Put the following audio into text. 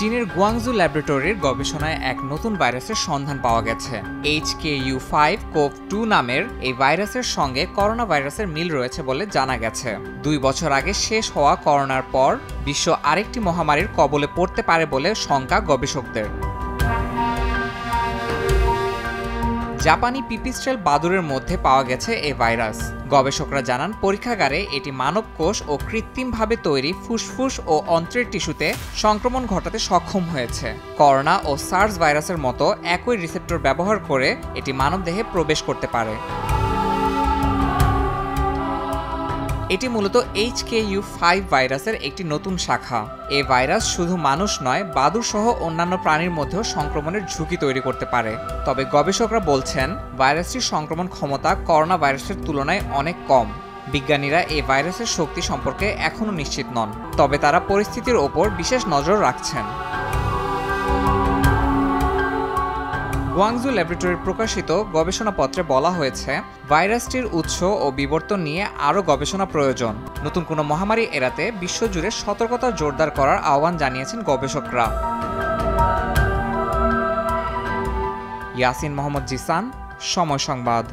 চীনের গুয়াংজু ল্যাবরেটরির গবেষণায় এক নতুন ভাইরাসের সন্ধান পাওয়া গেছে। HKU5CoV2 নামের এই ভাইরাসের সঙ্গে করোনা ভাইরাসের মিল রয়েছে বলে জানা গেছে। 2 বছর আগে শেষ হওয়া করোনার পর বিশ্ব আরেকটি মহামারীর কবলে পড়তে পারে বলে শঙ্কা গবেষকদের। জাপানি পিপিস্ট্রেল বাদুড়ের মধ্যে পাওয়া গেছে এই ভাইরাস। গবেষকরা জানান, পরীক্ষাগারে এটি মানব কোষ ও কৃত্রিমভাবে তৈরি ফুসফুস ও অন্ত্রের টিস্যুতে সংক্রমণ ঘটাতে সক্ষম হয়েছে। করোনা ও সার্স ভাইরাসের মতো একই রিসেপ্টর ব্যবহার করে এটি মানবদেহে প্রবেশ করতে পারে। এটি মূলত HKU5 ভাইরাসের একটি নতুন শাখা। এই ভাইরাস শুধু মানুষ নয়, বাদুড় সহ অন্যান্য প্রাণীর মধ্যেও সংক্রমণের ঝুঁকি তৈরি করতে পারে। তবে গবেষকরা বলছেন, ভাইরাসটির সংক্রমণ ক্ষমতা করোনা ভাইরাসের তুলনায় অনেক কম। বিজ্ঞানীরা এই ভাইরাসের শক্তি সম্পর্কে এখনও নিশ্চিত নন, তবে তারা পরিস্থিতির ওপর বিশেষ নজর রাখছেন। গুয়াংজু ল্যাবরেটরির প্রকাশিত গবেষণাপত্রে বলা হয়েছে, ভাইরাসটির উৎস ও বিবর্তন নিয়ে আরও গবেষণা প্রয়োজন। নতুন কোনো মহামারী এড়াতে বিশ্বজুড়ে সতর্কতা জোরদার করার আহ্বান জানিয়েছেন গবেষকরা। ইয়াসিন মোহাম্মদ জিসান, সময় সংবাদ।